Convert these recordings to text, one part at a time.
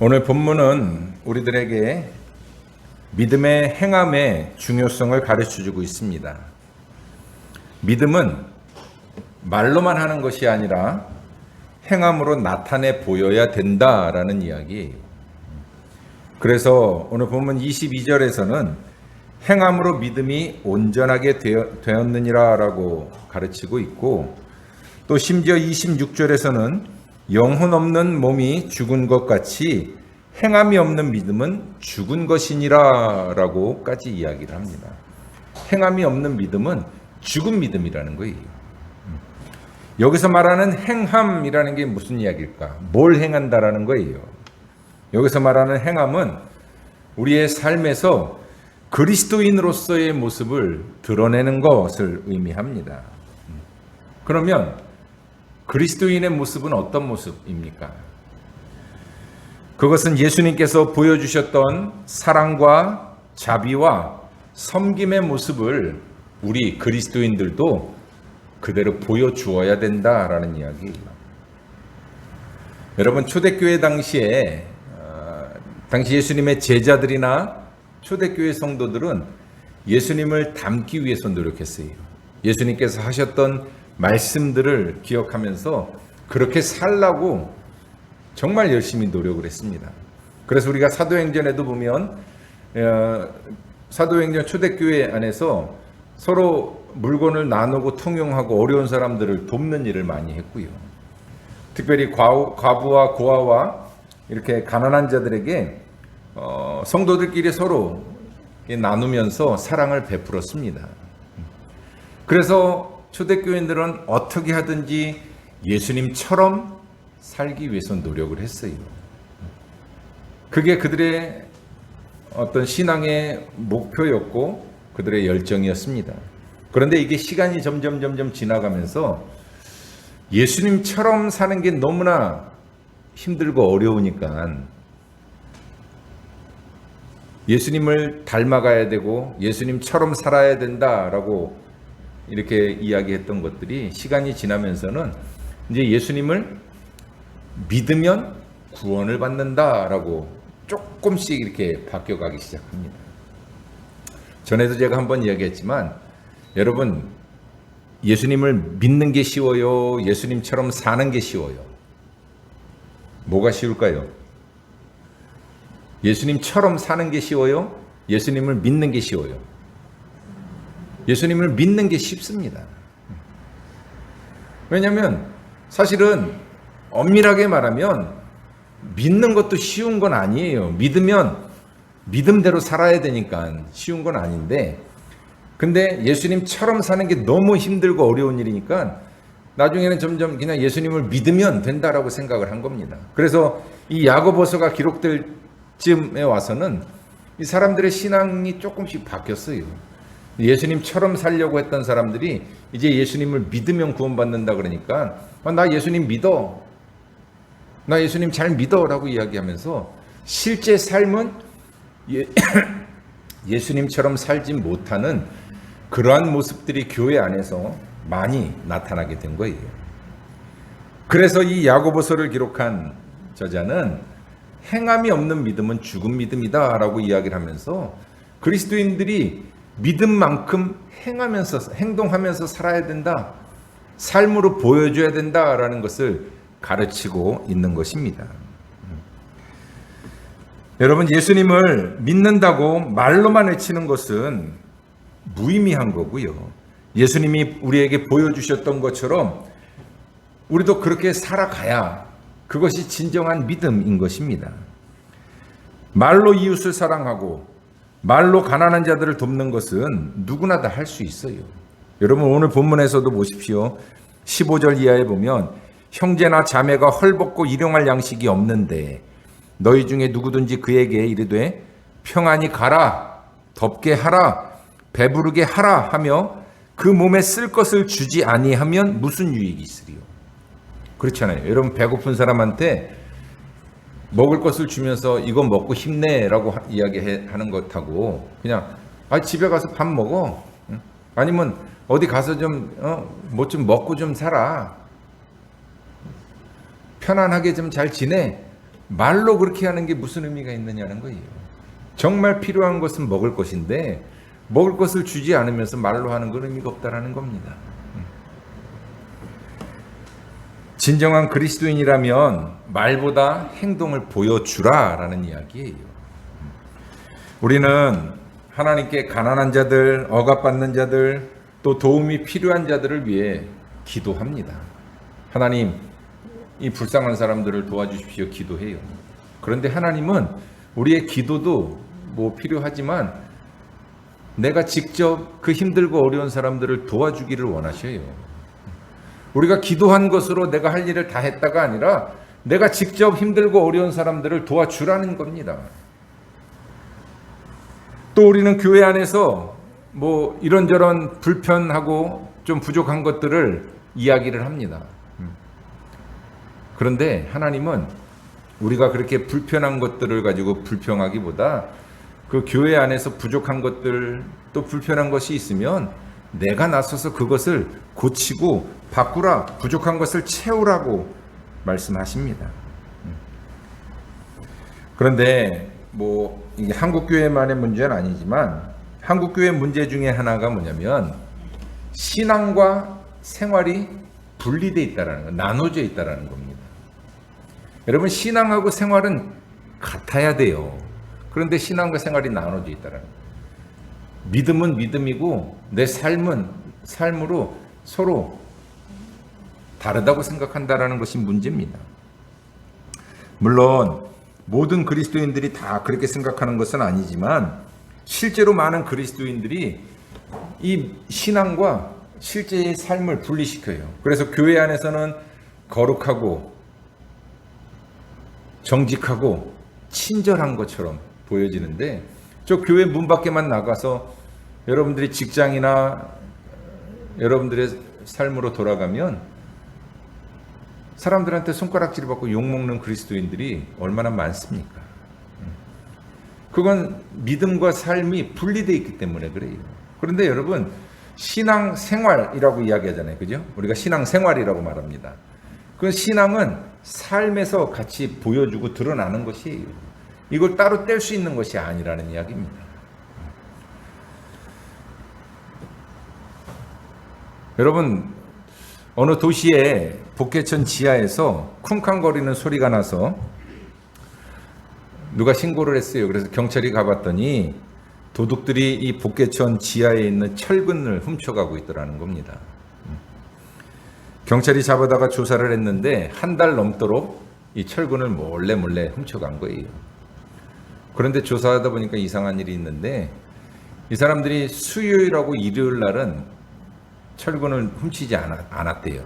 오늘 본문은 우리들에게 믿음의 행함의 중요성을 가르쳐주고 있습니다. 믿음은 말로만 하는 것이 아니라 행함으로 나타내 보여야 된다라는 이야기예요. 그래서 오늘 본문 22절에서는 행함으로 믿음이 온전하게 되었느니라라고 가르치고 있고, 또 심지어 26절에서는 영혼 없는 몸이 죽은 것 같이 행함이 없는 믿음은 죽은 것이니라라고까지 이야기를 합니다. 행함이 없는 믿음은 죽은 믿음이라는 거예요. 여기서 말하는 행함이라는 게 무슨 이야기일까? 뭘 행한다라는 거예요. 여기서 말하는 행함은 우리의 삶에서 그리스도인으로서의 모습을 드러내는 것을 의미합니다. 그러면 그리스도인의 모습은 어떤 모습입니까? 그것은 예수님께서 보여주셨던 사랑과 자비와 섬김의 모습을 우리 그리스도인들도 그대로 보여주어야 된다라는 이야기예요. 여러분, 초대교회 당시 예수님의 제자들이나 초대교회 성도들은 예수님을 닮기 위해서 노력했어요. 예수님께서 하셨던 말씀들을 기억하면서 그렇게 살라고 정말 열심히 노력을 했습니다. 그래서 우리가 사도행전에도 보면 사도행전 초대교회 안에서 서로 물건을 나누고 통용하고 어려운 사람들을 돕는 일을 많이 했고요. 특별히 과부와 고아와 이렇게 가난한 자들에게 성도들끼리 서로 나누면서 사랑을 베풀었습니다. 그래서 초대교인들은 어떻게 하든지 예수님처럼 살기 위해서 노력을 했어요. 그게 그들의 어떤 신앙의 목표였고 그들의 열정이었습니다. 그런데 이게 시간이 점점 지나가면서 예수님처럼 사는 게 너무나 힘들고 어려우니까 예수님을 닮아가야 되고 예수님처럼 살아야 된다라고 이렇게 이야기했던 것들이 시간이 지나면서는 이제 예수님을 믿으면 구원을 받는다라고 조금씩 이렇게 바뀌어가기 시작합니다. 전에도 제가 한번 이야기했지만 여러분, 예수님을 믿는 게 쉬워요? 예수님처럼 사는 게 쉬워요? 뭐가 쉬울까요? 예수님처럼 사는 게 쉬워요? 예수님을 믿는 게 쉬워요? 예수님을 믿는 게 쉽습니다. 왜냐하면 사실은 엄밀하게 말하면 믿는 것도 쉬운 건 아니에요. 믿으면 믿음대로 살아야 되니까 쉬운 건 아닌데, 근데 예수님처럼 사는 게 너무 힘들고 어려운 일이니까 나중에는 점점 그냥 예수님을 믿으면 된다라고 생각을 한 겁니다. 그래서 이 야고보서가 기록될 쯤에 와서는 이 사람들의 신앙이 조금씩 바뀌었어요. 예수님처럼 살려고 했던 사람들이 이제 예수님을 믿으면 구원받는다 그러니까 나 예수님 믿어, 나 예수님 잘 믿어 라고 이야기하면서 실제 삶은 예수님처럼 살지 못하는 그러한 모습들이 교회 안에서 많이 나타나게 된 거예요. 그래서 이 야고보서를 기록한 저자는 행함이 없는 믿음은 죽은 믿음이다 라고 이야기를 하면서 그리스도인들이 믿음만큼 행동하면서 살아야 된다, 삶으로 보여줘야 된다라는 것을 가르치고 있는 것입니다. 여러분, 예수님을 믿는다고 말로만 외치는 것은 무의미한 거고요. 예수님이 우리에게 보여주셨던 것처럼 우리도 그렇게 살아가야 그것이 진정한 믿음인 것입니다. 말로 이웃을 사랑하고 말로 가난한 자들을 돕는 것은 누구나 다 할 수 있어요. 여러분, 오늘 본문에서도 보십시오. 15절 이하에 보면 형제나 자매가 헐벗고 일용할 양식이 없는데 너희 중에 누구든지 그에게 이르되 평안히 가라, 덥게 하라, 배부르게 하라 하며 그 몸에 쓸 것을 주지 아니하면 무슨 유익이 있으리요? 그렇잖아요. 여러분, 배고픈 사람한테 먹을 것을 주면서 이거 먹고 힘내라고 이야기하는 것하고 그냥 집에 가서 밥 먹어, 아니면 어디 가서 좀 뭐 좀 먹고 좀 살아, 편안하게 좀 잘 지내, 말로 그렇게 하는 게 무슨 의미가 있느냐는 거예요. 정말 필요한 것은 먹을 것인데 먹을 것을 주지 않으면서 말로 하는 건 의미가 없다라는 겁니다. 진정한 그리스도인이라면 말보다 행동을 보여주라라는 이야기예요. 우리는 하나님께 가난한 자들, 억압받는 자들, 또 도움이 필요한 자들을 위해 기도합니다. 하나님, 이 불쌍한 사람들을 도와주십시오. 기도해요. 그런데 하나님은 우리의 기도도 뭐 필요하지만 내가 직접 그 힘들고 어려운 사람들을 도와주기를 원하셔요. 우리가 기도한 것으로 내가 할 일을 다 했다가 아니라 내가 직접 힘들고 어려운 사람들을 도와주라는 겁니다. 또 우리는 교회 안에서 뭐 이런저런 불편하고 좀 부족한 것들을 이야기를 합니다. 그런데 하나님은 우리가 그렇게 불편한 것들을 가지고 불평하기보다 그 교회 안에서 부족한 것들 또 불편한 것이 있으면 내가 나서서 그것을 고치고 바꾸라, 부족한 것을 채우라고 말씀하십니다. 그런데 뭐 이게 한국 교회만의 문제는 아니지만 한국 교회 문제 중에 하나가 뭐냐면 신앙과 생활이 분리되어 있다라는 거, 나눠져 있다라는 겁니다. 여러분, 신앙하고 생활은 같아야 돼요. 그런데 신앙과 생활이 나눠져 있다라는 거예요. 믿음은 믿음이고 내 삶은 삶으로 서로 다르다고 생각한다라는 것이 문제입니다. 물론 모든 그리스도인들이 다 그렇게 생각하는 것은 아니지만 실제로 많은 그리스도인들이 이 신앙과 실제의 삶을 분리시켜요. 그래서 교회 안에서는 거룩하고 정직하고 친절한 것처럼 보여지는데 저 교회 문 밖에만 나가서 여러분들이 직장이나 여러분들의 삶으로 돌아가면 사람들한테 손가락질을 받고 욕먹는 그리스도인들이 얼마나 많습니까? 그건 믿음과 삶이 분리되어 있기 때문에 그래요. 그런데 여러분, 신앙 생활이라고 이야기하잖아요. 그죠? 우리가 신앙 생활이라고 말합니다. 그 신앙은 삶에서 같이 보여주고 드러나는 것이에요. 이걸 따로 뗄 수 있는 것이 아니라는 이야기입니다. 여러분, 어느 도시의 복개천 지하에서 쿵쾅거리는 소리가 나서 누가 신고를 했어요. 그래서 경찰이 가봤더니 도둑들이 이 복개천 지하에 있는 철근을 훔쳐가고 있더라는 겁니다. 경찰이 잡아다가 조사를 했는데 한 달 넘도록 이 철근을 몰래 훔쳐간 거예요. 그런데 조사하다 보니까 이상한 일이 있는데 이 사람들이 수요일하고 일요일 날은 철근을 훔치지 않았대요.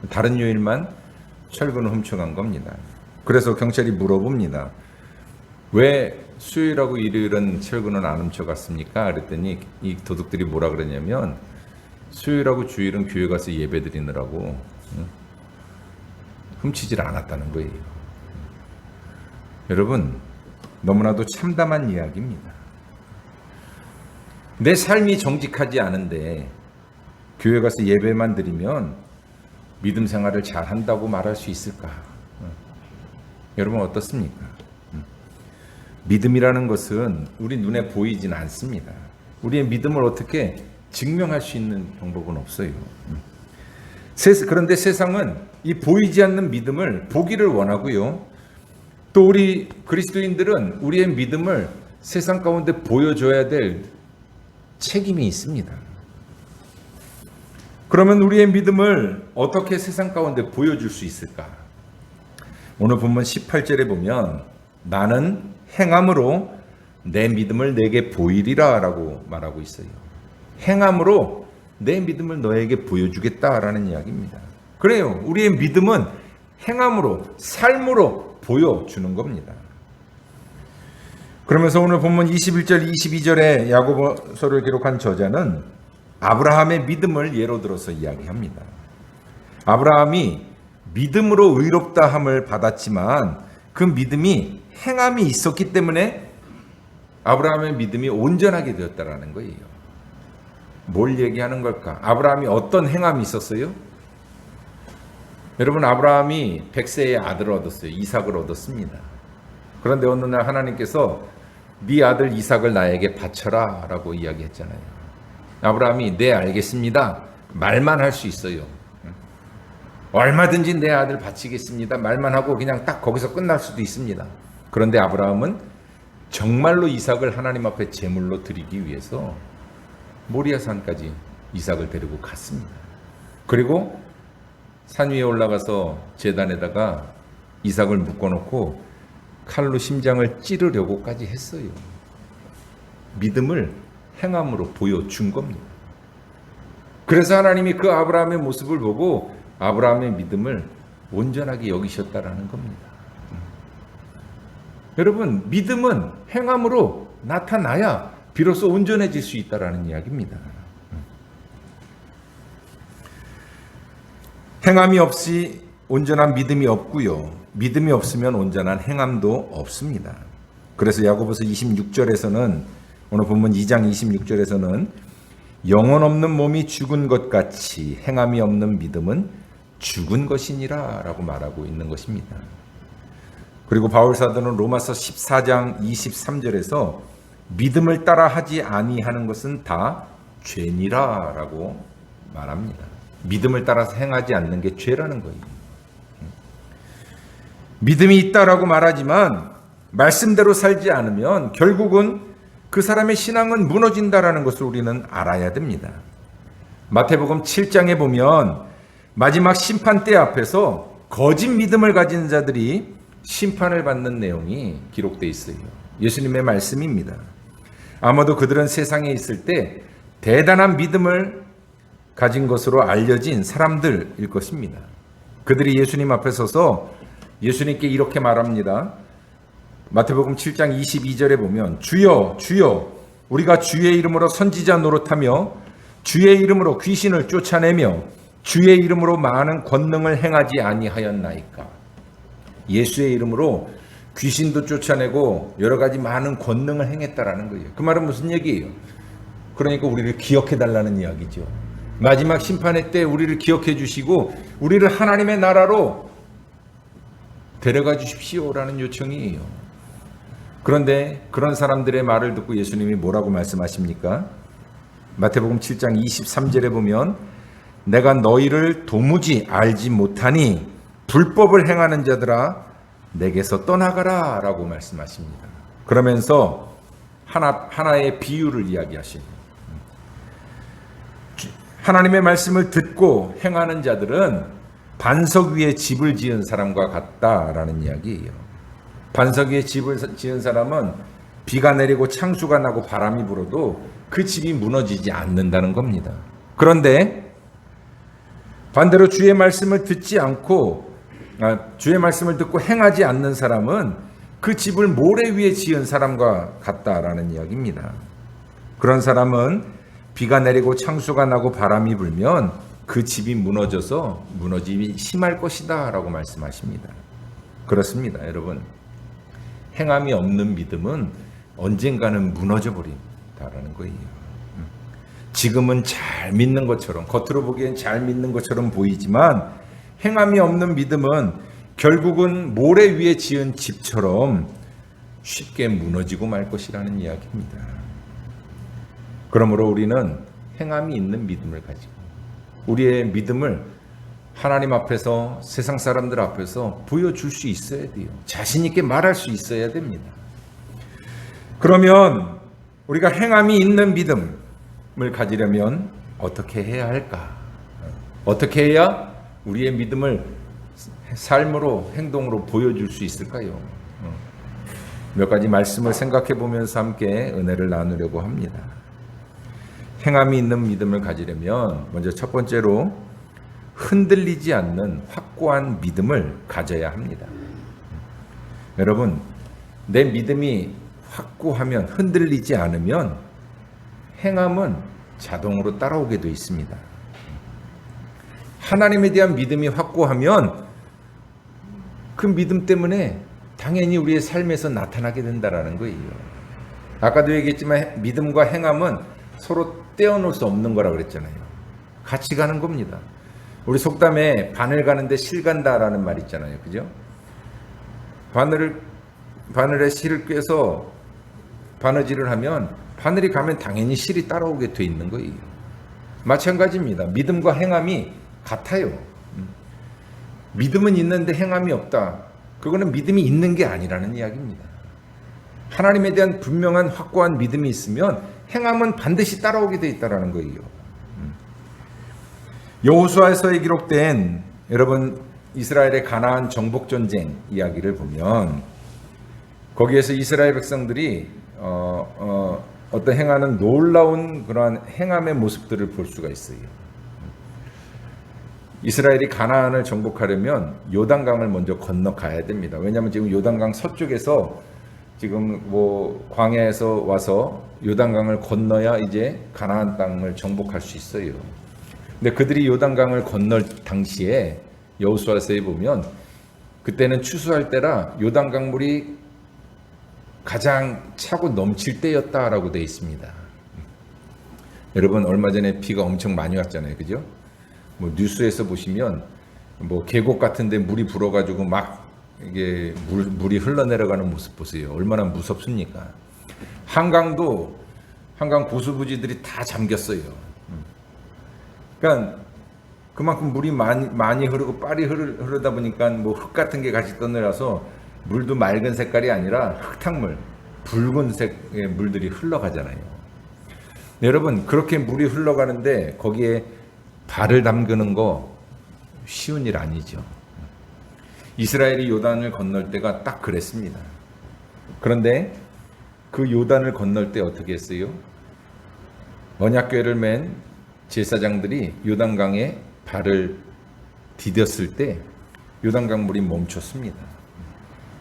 다른 요일만 철근을 훔쳐간 겁니다. 그래서 경찰이 물어봅니다. 왜 수요일하고 일요일은 철근을 안 훔쳐갔습니까? 그랬더니 이 도둑들이 뭐라 그러냐면 수요일하고 주일은 교회 가서 예배 드리느라고 훔치질 않았다는 거예요. 여러분, 너무나도 참담한 이야기입니다. 내 삶이 정직하지 않은데 교회 가서 예배만 드리면 믿음 생활을 잘 한다고 말할 수 있을까? 여러분 어떻습니까? 믿음이라는 것은 우리 눈에 보이진 않습니다. 우리의 믿음을 어떻게 증명할 수 있는 방법은 없어요. 그런데 세상은 이 보이지 않는 믿음을 보기를 원하고요. 또 우리 그리스도인들은 우리의 믿음을 세상 가운데 보여줘야 될 책임이 있습니다. 그러면 우리의 믿음을 어떻게 세상 가운데 보여줄 수 있을까? 오늘 본문 18절에 보면 나는 행함으로 내 믿음을 내게 보이리라 라고 말하고 있어요. 행함으로 내 믿음을 너에게 보여주겠다라는 이야기입니다. 그래요. 우리의 믿음은 행함으로, 삶으로 보여주는 겁니다. 그러면서 오늘 본문 21절, 22절에 야고보서를 기록한 저자는 아브라함의 믿음을 예로 들어서 이야기합니다. 아브라함이 믿음으로 의롭다함을 받았지만 그 믿음이 행함이 있었기 때문에 아브라함의 믿음이 온전하게 되었다라는 거예요. 뭘 얘기하는 걸까? 아브라함이 어떤 행함이 있었어요? 여러분, 아브라함이 100세의 아들을 얻었어요. 이삭을 얻었습니다. 그런데 어느 날 하나님께서 네 아들 이삭을 나에게 바쳐라 라고 이야기했잖아요. 아브라함이 네 알겠습니다 말만 할 수 있어요. 얼마든지 내 아들 바치겠습니다 말만 하고 그냥 딱 거기서 끝날 수도 있습니다. 그런데 아브라함은 정말로 이삭을 하나님 앞에 제물로 드리기 위해서 모리아산까지 이삭을 데리고 갔습니다. 그리고 산 위에 올라가서 제단에다가 이삭을 묶어놓고 칼로 심장을 찌르려고까지 했어요. 믿음을 행함으로 보여준 겁니다. 그래서 하나님이 그 아브라함의 모습을 보고 아브라함의 믿음을 온전하게 여기셨다라는 겁니다. 여러분, 믿음은 행함으로 나타나야 비로소 온전해질 수 있다라는 이야기입니다. 행함이 없이 온전한 믿음이 없고요. 믿음이 없으면 온전한 행함도 없습니다. 그래서 야고보서 26절에서는 오늘 본문 2장 26절에서는 영혼 없는 몸이 죽은 것 같이 행함이 없는 믿음은 죽은 것이니라 라고 말하고 있는 것입니다. 그리고 바울 사도는 로마서 14장 23절에서 믿음을 따라 하지 아니하는 것은 다 죄니라 라고 말합니다. 믿음을 따라서 행하지 않는 게 죄라는 거예요. 믿음이 있다라고 말하지만 말씀대로 살지 않으면 결국은 그 사람의 신앙은 무너진다라는 것을 우리는 알아야 됩니다. 마태복음 7장에 보면 마지막 심판대 앞에서 거짓 믿음을 가진 자들이 심판을 받는 내용이 기록되어 있어요. 예수님의 말씀입니다. 아마도 그들은 세상에 있을 때 대단한 믿음을 가진 것으로 알려진 사람들일 것입니다. 그들이 예수님 앞에 서서 예수님께 이렇게 말합니다. 마태복음 7장 22절에 보면 주여 주여 우리가 주의 이름으로 선지자 노릇하며 주의 이름으로 귀신을 쫓아내며 주의 이름으로 많은 권능을 행하지 아니하였나이까. 예수의 이름으로 귀신도 쫓아내고 여러 가지 많은 권능을 행했다라는 거예요. 그 말은 무슨 얘기예요? 그러니까 우리를 기억해 달라는 이야기죠. 마지막 심판의 때 우리를 기억해 주시고 우리를 하나님의 나라로 데려가 주십시오라는 요청이에요. 그런데 그런 사람들의 말을 듣고 예수님이 뭐라고 말씀하십니까? 마태복음 7장 23절에 보면 내가 너희를 도무지 알지 못하니 불법을 행하는 자들아 내게서 떠나가라 라고 말씀하십니다. 그러면서 하나의 비유를 이야기하십니다. 하나님의 말씀을 듣고 행하는 자들은 반석 위에 집을 지은 사람과 같다라는 이야기예요. 반석 위에 집을 지은 사람은 비가 내리고 창수가 나고 바람이 불어도 그 집이 무너지지 않는다는 겁니다. 그런데 반대로 주의 말씀을 듣지 않고 주의 말씀을 듣고 행하지 않는 사람은 그 집을 모래 위에 지은 사람과 같다라는 이야기입니다. 그런 사람은 비가 내리고 창수가 나고 바람이 불면 그 집이 무너져서 무너짐이 심할 것이다 라고 말씀하십니다. 그렇습니다, 여러분. 행함이 없는 믿음은 언젠가는 무너져 버린다라는 거예요. 지금은 잘 믿는 것처럼, 겉으로 보기엔 잘 믿는 것처럼 보이지만 행함이 없는 믿음은 결국은 모래 위에 지은 집처럼 쉽게 무너지고 말 것이라는 이야기입니다. 그러므로 우리는 행함이 있는 믿음을 가지고 우리의 믿음을 하나님 앞에서 세상 사람들 앞에서 보여줄 수 있어야 돼요. 자신 있게 말할 수 있어야 됩니다. 그러면 우리가 행함이 있는 믿음을 가지려면 어떻게 해야 할까? 어떻게 해야 우리의 믿음을 삶으로 행동으로 보여줄 수 있을까요? 몇 가지 말씀을 생각해 보면서 함께 은혜를 나누려고 합니다. 행함이 있는 믿음을 가지려면 먼저 첫 번째로 흔들리지 않는 확고한 믿음을 가져야 합니다. 여러분, 내 믿음이 확고하면, 흔들리지 않으면 행함은 자동으로 따라오게 되어 있습니다. 하나님에 대한 믿음이 확고하면 그 믿음 때문에 당연히 우리의 삶에서 나타나게 된다는 거예요. 아까도 얘기했지만 믿음과 행함은 서로 떼어놓을 수 없는 거라고 그랬잖아요. 같이 가는 겁니다. 우리 속담에 바늘 가는데 실 간다라는 말 있잖아요. 그죠? 바늘에 실을 꿰서 바느질을 하면 바늘이 가면 당연히 실이 따라오게 돼 있는 거예요. 마찬가지입니다. 믿음과 행함이 같아요. 믿음은 있는데 행함이 없다. 그거는 믿음이 있는 게 아니라는 이야기입니다. 하나님에 대한 분명한 확고한 믿음이 있으면 행함은 반드시 따라오게 돼 있다라는 거예요. 여호수아서에 기록된 여러분 이스라엘의 가나안 정복 전쟁 이야기를 보면 거기에서 이스라엘 백성들이 어떤 행하는 놀라운 그러한 행함의 모습들을 볼 수가 있어요. 이스라엘이 가나안을 정복하려면 요단강을 먼저 건너가야 됩니다. 왜냐하면 지금 요단강 서쪽에서 지금 뭐 광야에서 와서 요단강을 건너야 이제 가나안 땅을 정복할 수 있어요. 근데 그들이 요단강을 건널 당시에 여호수아서에 보면 그때는 추수할 때라 요단강 물이 가장 차고 넘칠 때였다라고 되어 있습니다. 여러분 얼마 전에 비가 엄청 많이 왔잖아요, 그죠? 뭐 뉴스에서 보시면 뭐 계곡 같은데 물이 불어가지고 막 이게 물이 흘러내려가는 모습 보세요. 얼마나 무섭습니까? 한강 고수부지들이 다 잠겼어요. 그러니까 그만큼 물이 많이 흐르고 빨리 흐르다 보니까 뭐 흙 같은 게 같이 떠내려서 물도 맑은 색깔이 아니라 흙탕물, 붉은색의 물들이 흘러가잖아요. 여러분 그렇게 물이 흘러가는데 거기에 발을 담그는 거 쉬운 일 아니죠. 이스라엘이 요단을 건널 때가 딱 그랬습니다. 그런데 그 요단을 건널 때 어떻게 했어요? 언약궤를 맨 제사장들이 요단강에 발을 디뎠을 때 요단강 물이 멈췄습니다.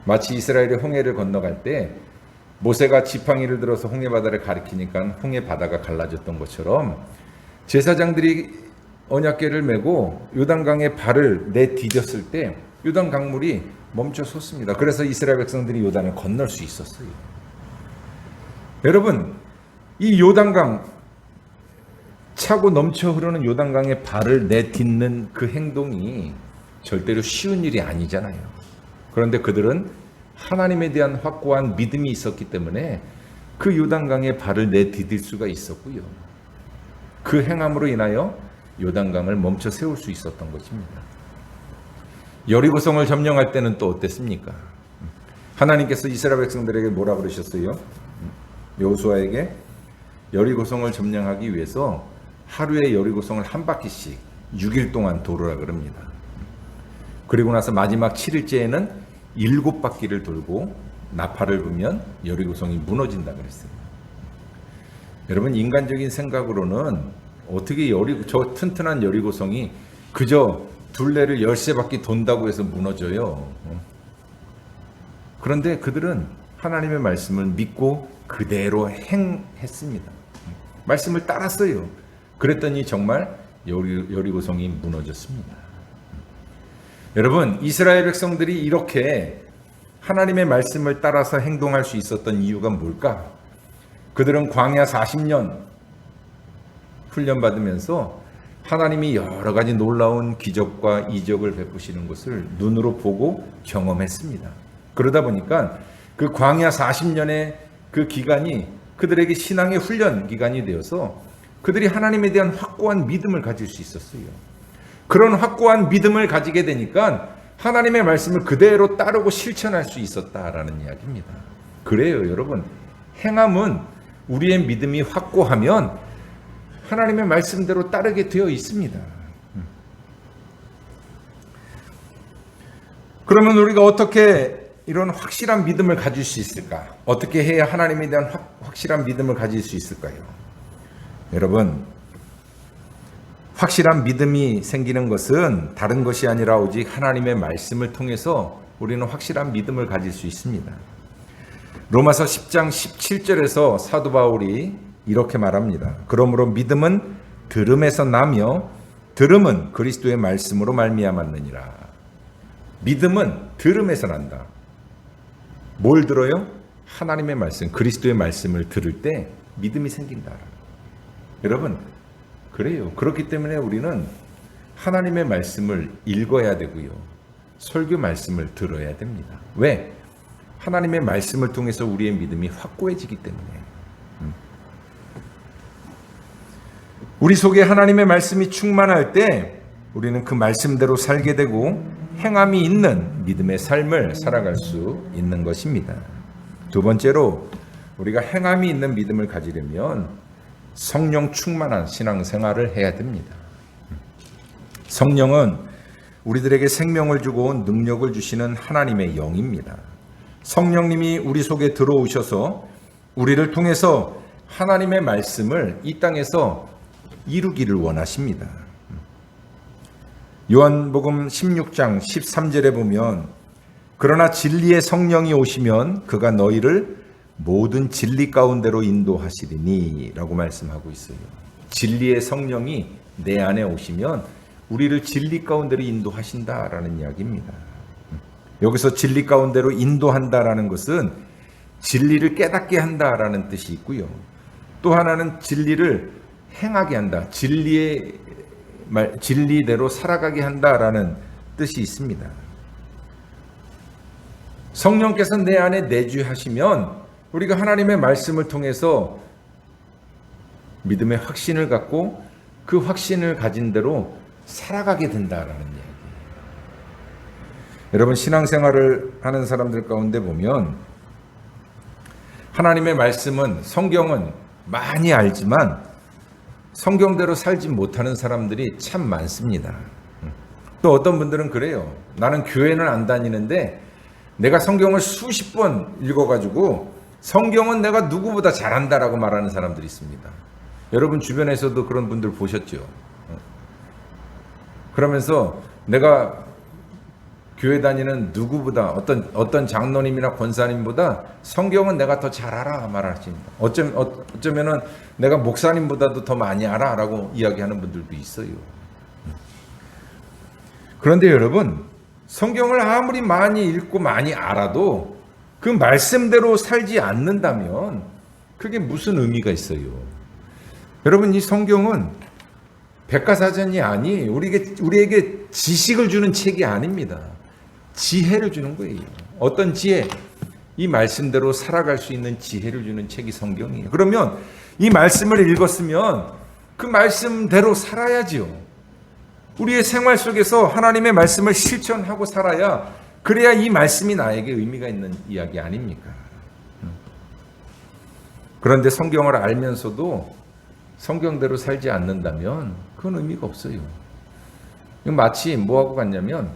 마치 이스라엘이 홍해를 건너갈 때 모세가 지팡이를 들어서 홍해 바다를 가리키니까 홍해 바다가 갈라졌던 것처럼 제사장들이 언약궤를 메고 요단강에 발을 내디뎠을 때 요단 강물이 멈춰 섰습니다. 그래서 이스라엘 백성들이 요단을 건널 수 있었어요. 여러분, 이 요단강 차고 넘쳐 흐르는 요단강에 발을 내딛는 그 행동이 절대로 쉬운 일이 아니잖아요. 그런데 그들은 하나님에 대한 확고한 믿음이 있었기 때문에 그 요단강에 발을 내디딜 수가 있었고요. 그 행함으로 인하여 요단강을 멈춰 세울 수 있었던 것입니다. 여리고성을 점령할 때는 또 어땠습니까? 하나님께서 이스라엘 백성들에게 뭐라 그러셨어요? 여호수아에게 여리고성을 점령하기 위해서 하루에 여리고성을 한 바퀴씩 6일 동안 돌으라 그럽니다. 그리고 나서 마지막 7일째에는 7바퀴를 돌고 나팔을 불면 여리고성이 무너진다 그랬어요. 여러분 인간적인 생각으로는 어떻게 저 튼튼한 여리고성이 그저 둘레를 13바퀴 돈다고 해서 무너져요. 그런데 그들은 하나님의 말씀을 믿고 그대로 행했습니다. 말씀을 따랐어요. 그랬더니 정말 여리고성이 무너졌습니다. 여러분 이스라엘 백성들이 이렇게 하나님의 말씀을 따라서 행동할 수 있었던 이유가 뭘까? 그들은 광야 40년 훈련받으면서 하나님이 여러 가지 놀라운 기적과 이적을 베푸시는 것을 눈으로 보고 경험했습니다. 그러다 보니까 그 광야 40년의 그 기간이 그들에게 신앙의 훈련 기간이 되어서 그들이 하나님에 대한 확고한 믿음을 가질 수 있었어요. 그런 확고한 믿음을 가지게 되니까 하나님의 말씀을 그대로 따르고 실천할 수 있었다라는 이야기입니다. 그래요, 여러분. 행함은 우리의 믿음이 확고하면 하나님의 말씀대로 따르게 되어 있습니다. 그러면 우리가 어떻게 이런 확실한 믿음을 가질 수 있을까? 어떻게 해야 하나님에 대한 확실한 믿음을 가질 수 있을까요? 여러분, 확실한 믿음이 생기는 것은 다른 것이 아니라 오직 하나님의 말씀을 통해서 우리는 확실한 믿음을 가질 수 있습니다. 로마서 10장 17절에서 사도 바울이 이렇게 말합니다. 그러므로 믿음은 들음에서 나며 들음은 그리스도의 말씀으로 말미암았느니라. 믿음은 들음에서 난다. 뭘 들어요? 하나님의 말씀, 그리스도의 말씀을 들을 때 믿음이 생긴다. 여러분, 그래요. 그렇기 때문에 우리는 하나님의 말씀을 읽어야 되고요. 설교 말씀을 들어야 됩니다. 왜? 하나님의 말씀을 통해서 우리의 믿음이 확고해지기 때문에. 우리 속에 하나님의 말씀이 충만할 때 우리는 그 말씀대로 살게 되고 행함이 있는 믿음의 삶을 살아갈 수 있는 것입니다. 두 번째로 우리가 행함이 있는 믿음을 가지려면 성령 충만한 신앙생활을 해야 됩니다. 성령은 우리들에게 생명을 주고 능력을 주시는 하나님의 영입니다. 성령님이 우리 속에 들어오셔서 우리를 통해서 하나님의 말씀을 이 땅에서 이루기를 원하십니다. 요한복음 16장 13절에 보면 그러나 진리의 성령이 오시면 그가 너희를 모든 진리 가운데로 인도하시리니 라고 말씀하고 있어요. 진리의 성령이 내 안에 오시면 우리를 진리 가운데로 인도하신다라는 이야기입니다. 여기서 진리 가운데로 인도한다라는 것은 진리를 깨닫게 한다라는 뜻이 있고요. 또 하나는 진리를 행하게 한다. 진리대로 살아가게 한다라는 뜻이 있습니다. 성령께서 내 안에 내주하시면 우리가 하나님의 말씀을 통해서 믿음의 확신을 갖고 그 확신을 가진 대로 살아가게 된다라는 이야기. 여러분, 신앙생활을 하는 사람들 가운데 보면 하나님의 말씀은, 성경은 많이 알지만 성경대로 살지 못하는 사람들이 참 많습니다. 또 어떤 분들은 그래요. 나는 교회는 안 다니는데 내가 성경을 수십 번 읽어가지고 성경은 내가 누구보다 잘한다라고 말하는 사람들이 있습니다. 여러분 주변에서도 그런 분들 보셨죠? 그러면서 내가 교회 다니는 누구보다 어떤 장로님이나 권사님보다 성경은 내가 더 잘 알아 말하십니다. 어쩌면은 내가 목사님보다도 더 많이 알아라고 이야기하는 분들도 있어요. 그런데 여러분, 성경을 아무리 많이 읽고 많이 알아도 그 말씀대로 살지 않는다면 그게 무슨 의미가 있어요? 여러분, 이 성경은 백과사전이 아니 우리에게 지식을 주는 책이 아닙니다. 지혜를 주는 거예요. 어떤 지혜? 이 말씀대로 살아갈 수 있는 지혜를 주는 책이 성경이에요. 그러면 이 말씀을 읽었으면 그 말씀대로 살아야지요. 우리의 생활 속에서 하나님의 말씀을 실천하고 살아야, 그래야 이 말씀이 나에게 의미가 있는 이야기 아닙니까? 그런데 성경을 알면서도 성경대로 살지 않는다면 그건 의미가 없어요. 마치 뭐하고 같냐면,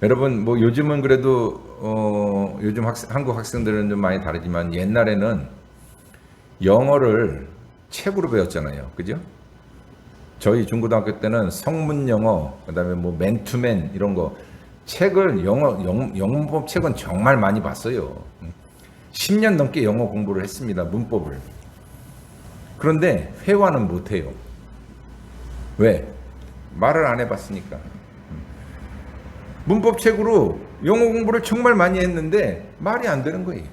여러분 뭐 요즘은 그래도 요즘 한국 학생들은 좀 많이 다르지만 옛날에는 영어를 책으로 배웠잖아요. 그죠? 저희 중고등학교 때는 성문 영어, 그다음에 뭐 맨투맨 이런 거 책을 영문법 책은 정말 많이 봤어요. 10년 넘게 영어 공부를 했습니다. 문법을. 그런데 회화는 못 해요. 왜? 말을 안 해봤으니까. 문법책으로 영어 공부를 정말 많이 했는데 말이 안 되는 거예요.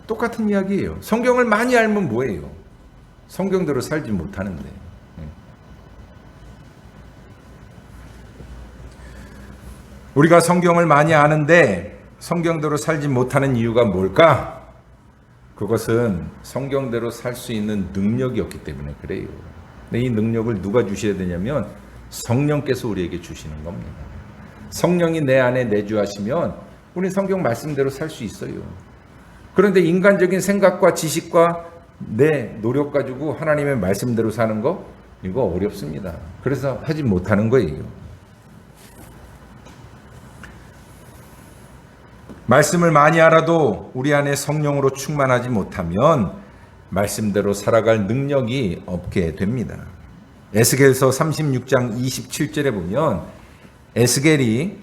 똑같은 이야기예요. 성경을 많이 알면 뭐예요? 성경대로 살지 못하는데. 우리가 성경을 많이 아는데 성경대로 살지 못하는 이유가 뭘까? 그것은 성경대로 살 수 있는 능력이 없기 때문에 그래요. 근데 이 능력을 누가 주셔야 되냐면 성령께서 우리에게 주시는 겁니다. 성령이 내 안에 내주하시면 우리 성경 말씀대로 살 수 있어요. 그런데 인간적인 생각과 지식과 내 노력 가지고 하나님의 말씀대로 사는 거, 이거 어렵습니다. 그래서 하지 못하는 거예요. 말씀을 많이 알아도 우리 안에 성령으로 충만하지 못하면 말씀대로 살아갈 능력이 없게 됩니다. 에스겔서 36장 27절에 보면 에스겔이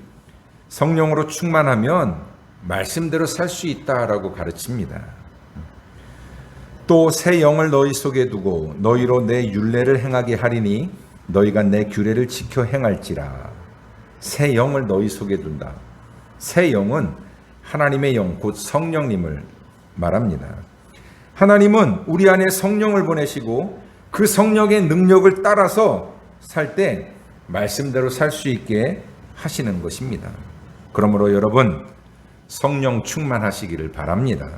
성령으로 충만하면 말씀대로 살 수 있다라고 가르칩니다. 또 새 영을 너희 속에 두고 너희로 내 율례를 행하게 하리니 너희가 내 규례를 지켜 행할지라. 새 영을 너희 속에 둔다. 새 영은 하나님의 영, 곧 성령님을 말합니다. 하나님은 우리 안에 성령을 보내시고 그 성령의 능력을 따라서 살 때 말씀대로 살 수 있게 하시는 것입니다. 그러므로 여러분, 성령 충만하시기를 바랍니다.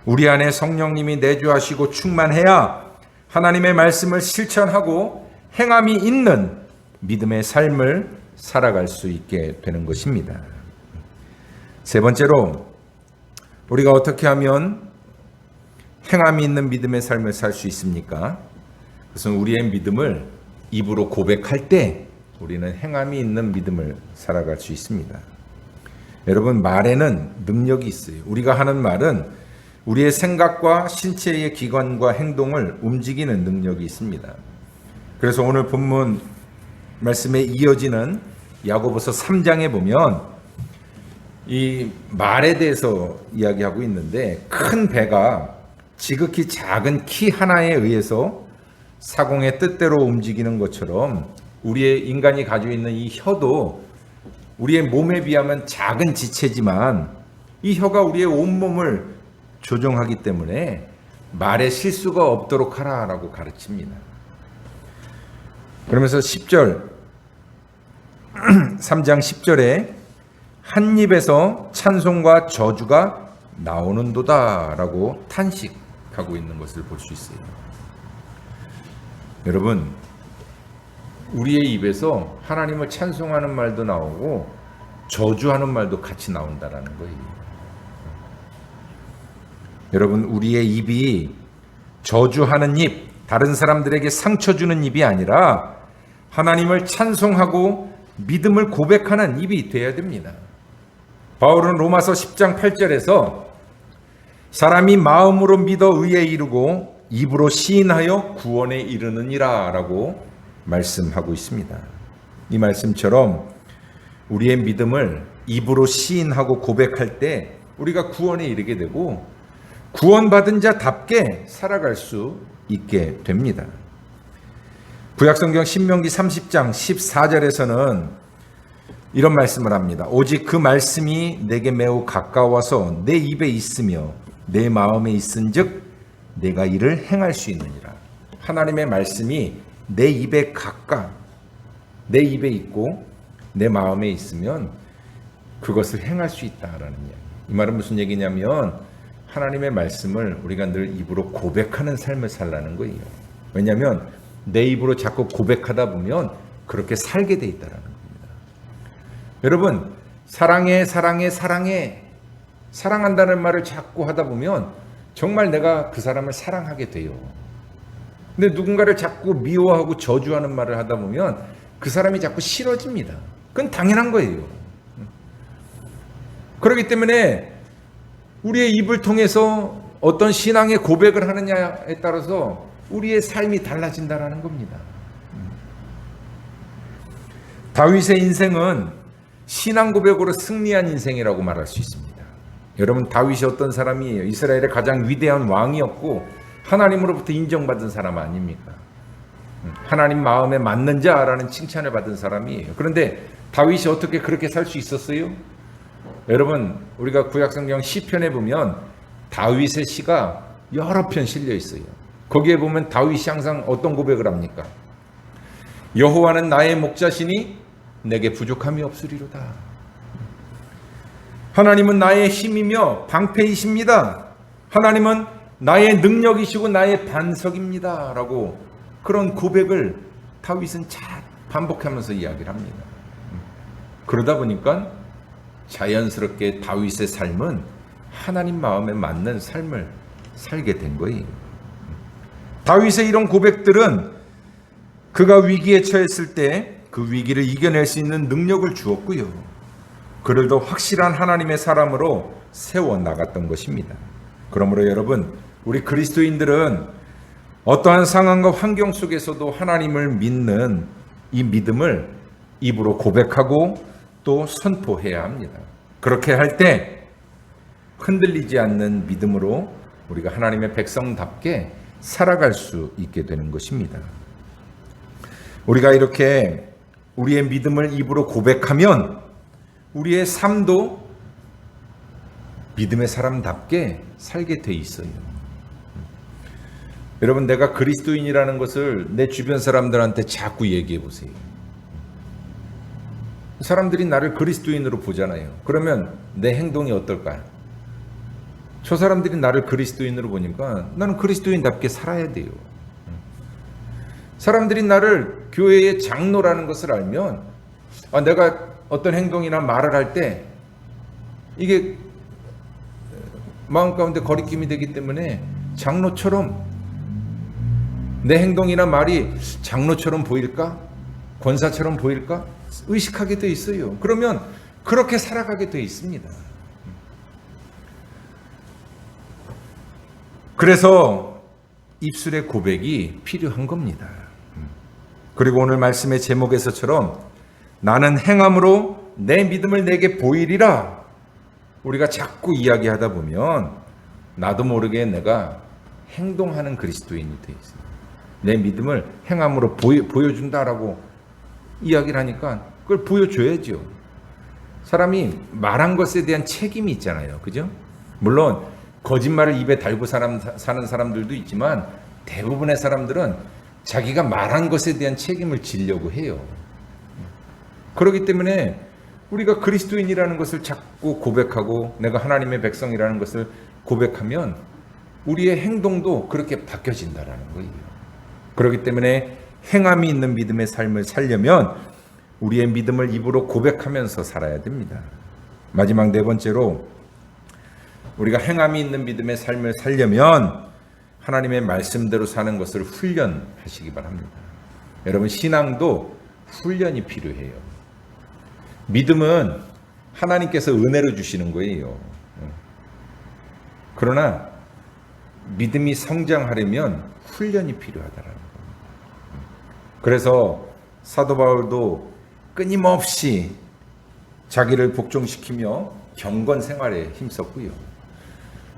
우리 안에 성령님이 내주하시고 충만해야 하나님의 말씀을 실천하고 행함이 있는 믿음의 삶을 살아갈 수 있게 되는 것입니다. 세 번째로, 우리가 어떻게 하면 행함이 있는 믿음의 삶을 살 수 있습니까? 그것은 우리의 믿음을 입으로 고백할 때 우리는 행함이 있는 믿음을 살아갈 수 있습니다. 여러분, 말에는 능력이 있어요. 우리가 하는 말은 우리의 생각과 신체의 기관과 행동을 움직이는 능력이 있습니다. 그래서 오늘 본문 말씀에 이어지는 야고보서 3장에 보면 이 말에 대해서 이야기하고 있는데, 큰 배가 지극히 작은 키 하나에 의해서 사공의 뜻대로 움직이는 것처럼 우리의 인간이 가지고 있는 이 혀도 우리의 몸에 비하면 작은 지체지만 이 혀가 우리의 온몸을 조종하기 때문에 말에 실수가 없도록 하라라고 가르칩니다. 그러면서 10절 3장 10절에 한 입에서 찬송과 저주가 나오는도다라고 탄식하고 있는 것을 볼 수 있어요. 여러분, 우리의 입에서 하나님을 찬송하는 말도 나오고 저주하는 말도 같이 나온다라는 거예요. 여러분, 우리의 입이 저주하는 입, 다른 사람들에게 상처 주는 입이 아니라 하나님을 찬송하고 믿음을 고백하는 입이 되어야 됩니다. 바울은 로마서 10장 8절에서 사람이 마음으로 믿어 의에 이르고 입으로 시인하여 구원에 이르느니라 라고 말씀하고 있습니다. 이 말씀처럼 우리의 믿음을 입으로 시인하고 고백할 때 우리가 구원에 이르게 되고 구원받은 자답게 살아갈 수 있게 됩니다. 구약성경 신명기 30장 14절에서는 이런 말씀을 합니다. 오직 그 말씀이 내게 매우 가까워서 내 입에 있으며 내 마음에 있은즉 내가 이를 행할 수 있느니라. 하나님의 말씀이 내 입에 내 입에 있고 내 마음에 있으면 그것을 행할 수 있다라는 이야기. 이 말은 무슨 얘기냐면 하나님의 말씀을 우리가 늘 입으로 고백하는 삶을 살라는 거예요. 왜냐하면 내 입으로 자꾸 고백하다 보면 그렇게 살게 돼 있다라는 겁니다. 여러분, 사랑해, 사랑해, 사랑해, 사랑한다는 말을 자꾸 하다 보면 정말 내가 그 사람을 사랑하게 돼요. 근데 누군가를 자꾸 미워하고 저주하는 말을 하다 보면 그 사람이 자꾸 싫어집니다. 그건 당연한 거예요. 그렇기 때문에 우리의 입을 통해서 어떤 신앙의 고백을 하느냐에 따라서 우리의 삶이 달라진다는 겁니다. 다윗의 인생은 신앙 고백으로 승리한 인생이라고 말할 수 있습니다. 여러분, 다윗이 어떤 사람이에요? 이스라엘의 가장 위대한 왕이었고 하나님으로부터 인정받은 사람 아닙니까? 하나님 마음에 맞는 자라는 칭찬을 받은 사람이에요. 그런데 다윗이 어떻게 그렇게 살 수 있었어요? 여러분, 우리가 구약성경 시편에 보면 다윗의 시가 여러 편 실려 있어요. 거기에 보면 다윗이 항상 어떤 고백을 합니까? 여호와는 나의 목자시니 내게 부족함이 없으리로다. 하나님은 나의 힘이며 방패이십니다. 하나님은 나의 능력이시고 나의 반석입니다. 라고 그런 고백을 다윗은 잘 반복하면서 이야기를 합니다. 그러다 보니까 자연스럽게 다윗의 삶은 하나님 마음에 맞는 삶을 살게 된 거예요. 다윗의 이런 고백들은 그가 위기에 처했을 때 그 위기를 이겨낼 수 있는 능력을 주었고요. 그를 더 확실한 하나님의 사람으로 세워나갔던 것입니다. 그러므로 여러분, 우리 그리스도인들은 어떠한 상황과 환경 속에서도 하나님을 믿는 이 믿음을 입으로 고백하고 또 선포해야 합니다. 그렇게 할 때 흔들리지 않는 믿음으로 우리가 하나님의 백성답게 살아갈 수 있게 되는 것입니다. 우리가 이렇게 우리의 믿음을 입으로 고백하면 우리의 삶도 믿음의 사람답게 살게 돼 있어요. 여러분, 내가 그리스도인이라는 것을 내 주변 사람들한테 자꾸 얘기해 보세요. 사람들이 나를 그리스도인으로 보잖아요. 그러면 내 행동이 어떨까요? 저 사람들이 나를 그리스도인으로 보니까 나는 그리스도인답게 살아야 돼요. 사람들이 나를 교회의 장로라는 것을 알면 내가 어떤 행동이나 말을 할 때 이게 마음 가운데 거리낌이 되기 때문에 장로처럼 내 행동이나 말이 장로처럼 보일까? 권사처럼 보일까? 의식하게 돼 있어요. 그러면 그렇게 살아가게 돼 있습니다. 그래서 입술의 고백이 필요한 겁니다. 그리고 오늘 말씀의 제목에서처럼 나는 행함으로 내 믿음을 내게 보이리라. 우리가 자꾸 이야기하다 보면 나도 모르게 내가 행동하는 그리스도인이 되어 있습니다. 내 믿음을 행함으로 보여준다라고 이야기를 하니까 그걸 보여줘야죠. 사람이 말한 것에 대한 책임이 있잖아요. 그죠? 물론 거짓말을 입에 달고 사는 사람들도 있지만 대부분의 사람들은 자기가 말한 것에 대한 책임을 지려고 해요. 그렇기 때문에 우리가 그리스도인이라는 것을 자꾸 고백하고 내가 하나님의 백성이라는 것을 고백하면 우리의 행동도 그렇게 바뀌어진다라는 거예요. 그렇기 때문에 행함이 있는 믿음의 삶을 살려면 우리의 믿음을 입으로 고백하면서 살아야 됩니다. 마지막 네 번째로 우리가 행함이 있는 믿음의 삶을 살려면 하나님의 말씀대로 사는 것을 훈련하시기 바랍니다. 여러분, 신앙도 훈련이 필요해요. 믿음은 하나님께서 은혜로 주시는 거예요. 그러나 믿음이 성장하려면 훈련이 필요하다라는 거예요. 그래서 사도 바울도 끊임없이 자기를 복종시키며 경건 생활에 힘썼고요.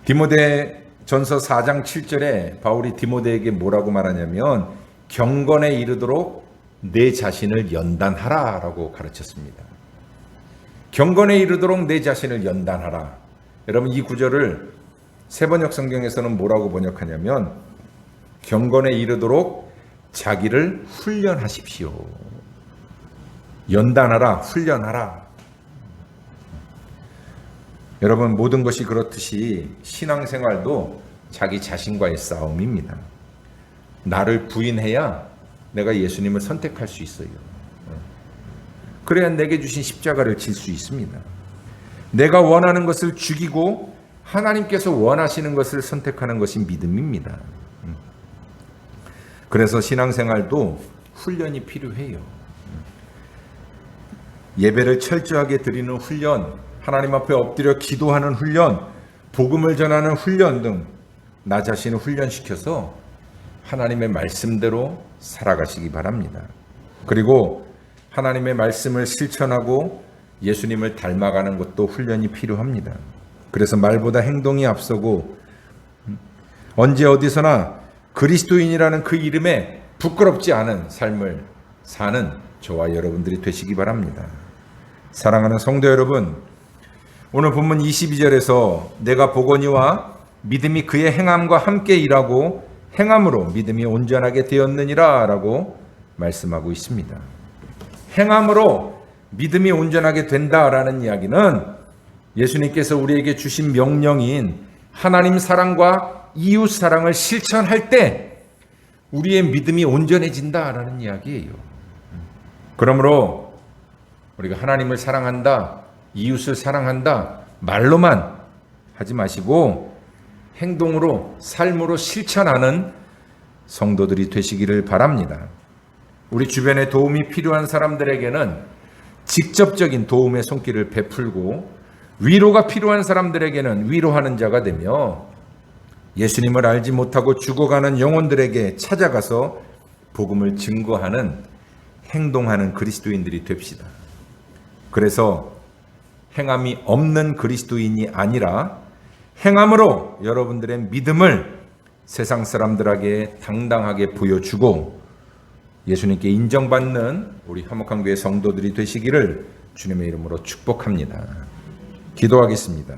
디모데전서 4장 7절에 바울이 디모데에게 뭐라고 말하냐면 경건에 이르도록 내 자신을 연단하라라고 가르쳤습니다. 경건에 이르도록 내 자신을 연단하라. 여러분, 이 구절을 세번역 성경에서는 뭐라고 번역하냐면 경건에 이르도록 자기를 훈련하십시오. 연단하라, 훈련하라. 여러분, 모든 것이 그렇듯이 신앙생활도 자기 자신과의 싸움입니다. 나를 부인해야 내가 예수님을 선택할 수 있어요. 그래야 내게 주신 십자가를 질 수 있습니다. 내가 원하는 것을 죽이고 하나님께서 원하시는 것을 선택하는 것이 믿음입니다. 그래서 신앙생활도 훈련이 필요해요. 예배를 철저하게 드리는 훈련, 하나님 앞에 엎드려 기도하는 훈련, 복음을 전하는 훈련 등 나 자신을 훈련시켜서 하나님의 말씀대로 살아가시기 바랍니다. 그리고 하나님의 말씀을 실천하고 예수님을 닮아가는 것도 훈련이 필요합니다. 그래서 말보다 행동이 앞서고 언제 어디서나 그리스도인이라는 그 이름에 부끄럽지 않은 삶을 사는 저와 여러분들이 되시기 바랍니다. 사랑하는 성도 여러분, 오늘 본문 22절에서 내가 보거니와 믿음이 그의 행함과 함께 일하고 행함으로 믿음이 온전하게 되었느니라 라고 말씀하고 있습니다. 행함으로 믿음이 온전하게 된다라는 이야기는 예수님께서 우리에게 주신 명령인 하나님 사랑과 이웃 사랑을 실천할 때 우리의 믿음이 온전해진다라는 이야기예요. 그러므로 우리가 하나님을 사랑한다, 이웃을 사랑한다 말로만 하지 마시고 행동으로, 삶으로 실천하는 성도들이 되시기를 바랍니다. 우리 주변에 도움이 필요한 사람들에게는 직접적인 도움의 손길을 베풀고 위로가 필요한 사람들에게는 위로하는 자가 되며 예수님을 알지 못하고 죽어가는 영혼들에게 찾아가서 복음을 증거하는, 행동하는 그리스도인들이 됩시다. 그래서 행함이 없는 그리스도인이 아니라 행함으로 여러분들의 믿음을 세상 사람들에게 당당하게 보여주고 예수님께 인정받는 우리 화목한 교회 성도들이 되시기를 주님의 이름으로 축복합니다. 기도하겠습니다.